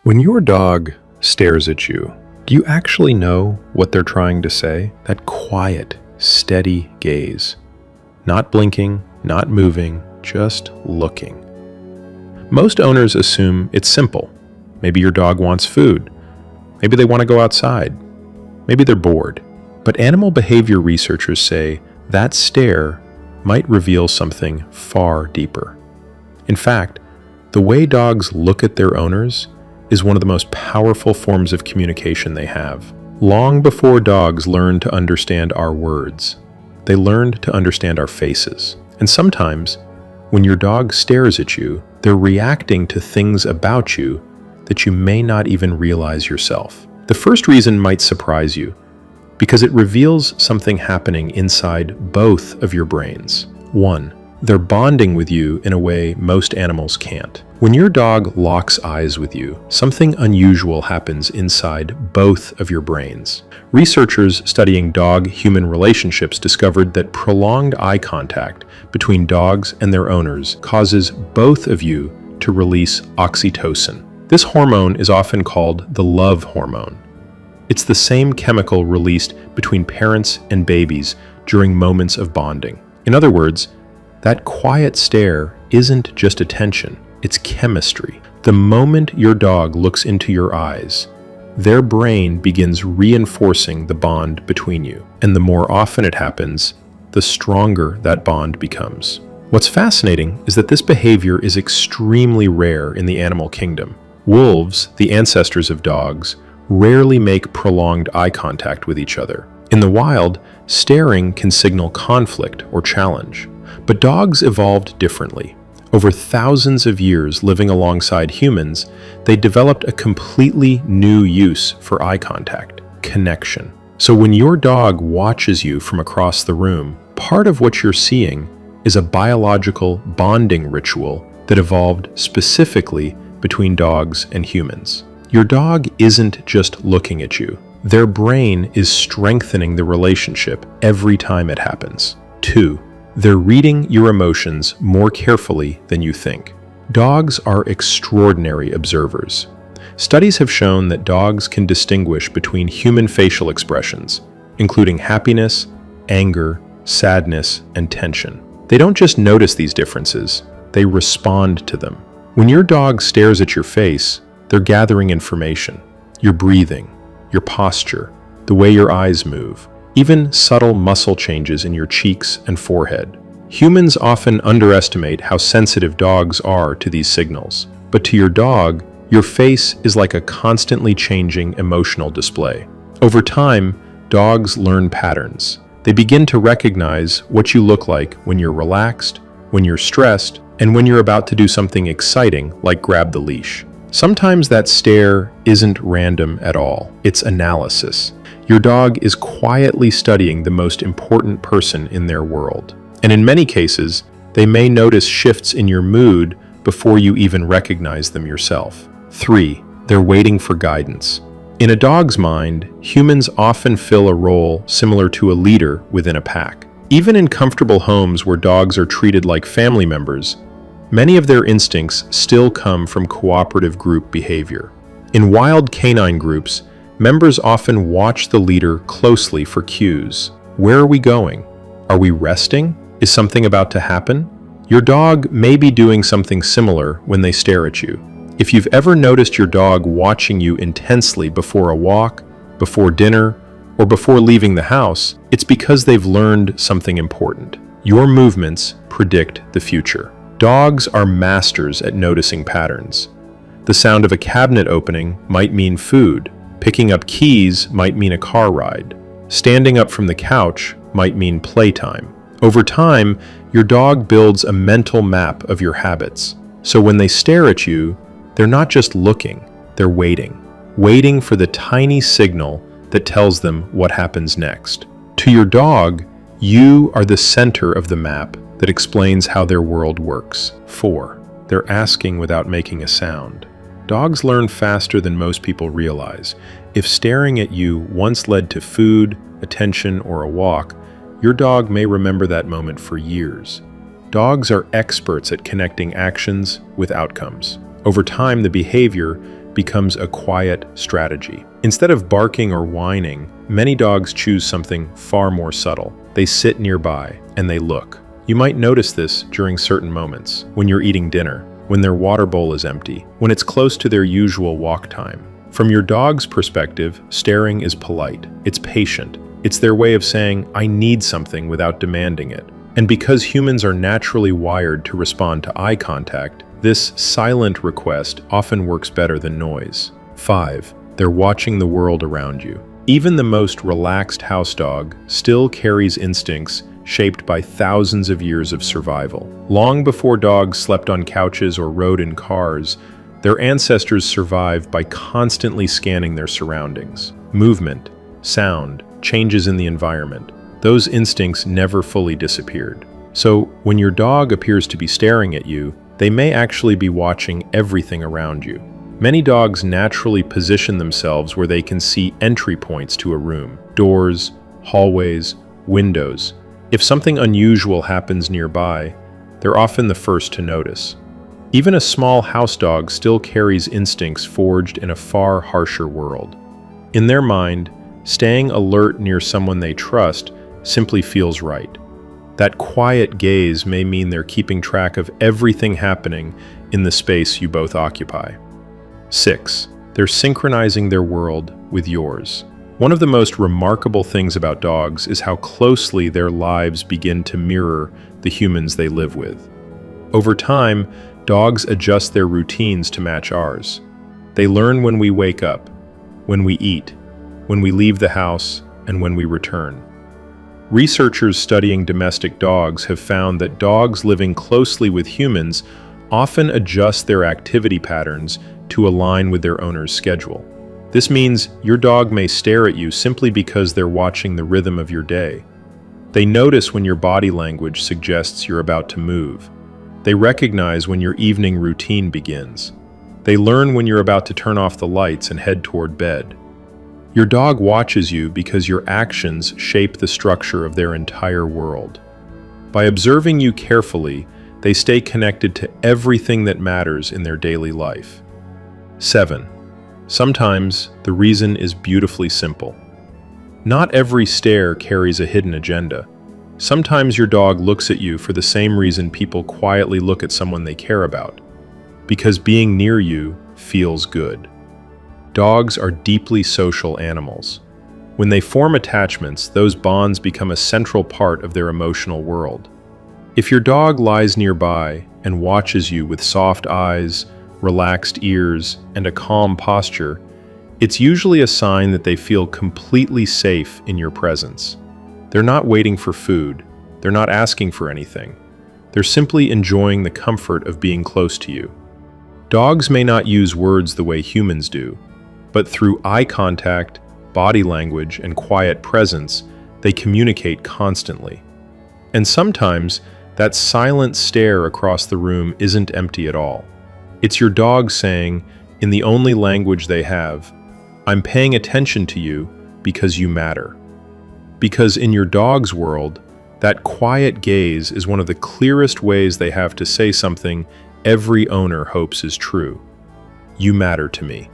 When your dog stares at you, do you actually know what they're trying to say? That quiet, steady gaze. Not blinking, not moving, just looking. Most owners assume it's simple. Maybe your dog wants food. Maybe they want to go outside. Maybe they're bored. But animal behavior researchers say that stare might reveal something far deeper. In fact, the way dogs look at their owners is one of the most powerful forms of communication they have. Long before dogs learned to understand our words, they learned to understand our faces. And sometimes, when your dog stares at you, they're reacting to things about you that you may not even realize yourself. The first reason might surprise you, because it reveals something happening inside both of your brains. 1. They're bonding with you in a way most animals can't. When your dog locks eyes with you, something unusual happens inside both of your brains. Researchers studying dog-human relationships discovered that prolonged eye contact between dogs and their owners causes both of you to release oxytocin. This hormone is often called the love hormone. It's the same chemical released between parents and babies during moments of bonding. In other words, that quiet stare isn't just attention, it's chemistry. The moment your dog looks into your eyes, their brain begins reinforcing the bond between you. And the more often it happens, the stronger that bond becomes. What's fascinating is that this behavior is extremely rare in the animal kingdom. Wolves, the ancestors of dogs, rarely make prolonged eye contact with each other. In the wild, staring can signal conflict or challenge. But dogs evolved differently. Over thousands of years living alongside humans, they developed a completely new use for eye contact: connection. So when your dog watches you from across the room, part of what you're seeing is a biological bonding ritual that evolved specifically between dogs and humans. Your dog isn't just looking at you. Their brain is strengthening the relationship every time it happens. 2. They're reading your emotions more carefully than you think. Dogs are extraordinary observers. Studies have shown that dogs can distinguish between human facial expressions, including happiness, anger, sadness, and tension. They don't just notice these differences, they respond to them. When your dog stares at your face, they're gathering information: your breathing, your posture, the way your eyes move, even subtle muscle changes in your cheeks and forehead. Humans often underestimate how sensitive dogs are to these signals. But to your dog, your face is like a constantly changing emotional display. Over time, dogs learn patterns. They begin to recognize what you look like when you're relaxed, when you're stressed, and when you're about to do something exciting like grab the leash. Sometimes that stare isn't random at all. It's analysis. Your dog is quietly studying the most important person in their world. And in many cases, they may notice shifts in your mood before you even recognize them yourself. 3. They're waiting for guidance. In a dog's mind, humans often fill a role similar to a leader within a pack. Even in comfortable homes where dogs are treated like family members, many of their instincts still come from cooperative group behavior. In wild canine groups, members often watch the leader closely for cues. Where are we going? Are we resting? Is something about to happen? Your dog may be doing something similar when they stare at you. If you've ever noticed your dog watching you intensely before a walk, before dinner, or before leaving the house, it's because they've learned something important. Your movements predict the future. Dogs are masters at noticing patterns. The sound of a cabinet opening might mean food. Picking up keys might mean a car ride. Standing up from the couch might mean playtime. Over time, your dog builds a mental map of your habits. So when they stare at you, they're not just looking, they're waiting for the tiny signal that tells them what happens next. To your dog, you are the center of the map that explains how their world works. 4. They're asking without making a sound. Dogs learn faster than most people realize. If staring at you once led to food, attention, or a walk, your dog may remember that moment for years. Dogs are experts at connecting actions with outcomes. Over time, the behavior becomes a quiet strategy. Instead of barking or whining, many dogs choose something far more subtle. They sit nearby and they look. You might notice this during certain moments, when you're eating dinner, when their water bowl is empty, when it's close to their usual walk time. From your dog's perspective, staring is polite. It's patient. It's their way of saying, I need something without demanding it. And because humans are naturally wired to respond to eye contact, this silent request often works better than noise. 5. They're watching the world around you. Even the most relaxed house dog still carries instincts shaped by thousands of years of survival. Long before dogs slept on couches or rode in cars, their ancestors survived by constantly scanning their surroundings. Movement, sound, changes in the environment. Those instincts never fully disappeared. So when your dog appears to be staring at you, they may actually be watching everything around you. Many dogs naturally position themselves where they can see entry points to a room, doors, hallways, windows. If something unusual happens nearby, they're often the first to notice. Even a small house dog still carries instincts forged in a far harsher world. In their mind, staying alert near someone they trust simply feels right. That quiet gaze may mean they're keeping track of everything happening in the space you both occupy. 6. They're synchronizing their world with yours. One of the most remarkable things about dogs is how closely their lives begin to mirror the humans they live with. Over time, dogs adjust their routines to match ours. They learn when we wake up, when we eat, when we leave the house, and when we return. Researchers studying domestic dogs have found that dogs living closely with humans often adjust their activity patterns to align with their owner's schedule. This means your dog may stare at you simply because they're watching the rhythm of your day. They notice when your body language suggests you're about to move. They recognize when your evening routine begins. They learn when you're about to turn off the lights and head toward bed. Your dog watches you because your actions shape the structure of their entire world. By observing you carefully, they stay connected to everything that matters in their daily life. 7. Sometimes the reason is beautifully simple. Not every stare carries a hidden agenda. Sometimes your dog looks at you for the same reason people quietly look at someone they care about, because being near you feels good. Dogs are deeply social animals. When they form attachments, those bonds become a central part of their emotional world. If your dog lies nearby and watches you with soft eyes, relaxed ears, and a calm posture, it's usually a sign that they feel completely safe in your presence. They're not waiting for food. They're not asking for anything. They're simply enjoying the comfort of being close to you. Dogs may not use words the way humans do, but through eye contact, body language, and quiet presence, they communicate constantly. And sometimes, that silent stare across the room isn't empty at all. It's your dog saying, in the only language they have, I'm paying attention to you because you matter. Because in your dog's world, that quiet gaze is one of the clearest ways they have to say something every owner hopes is true. You matter to me.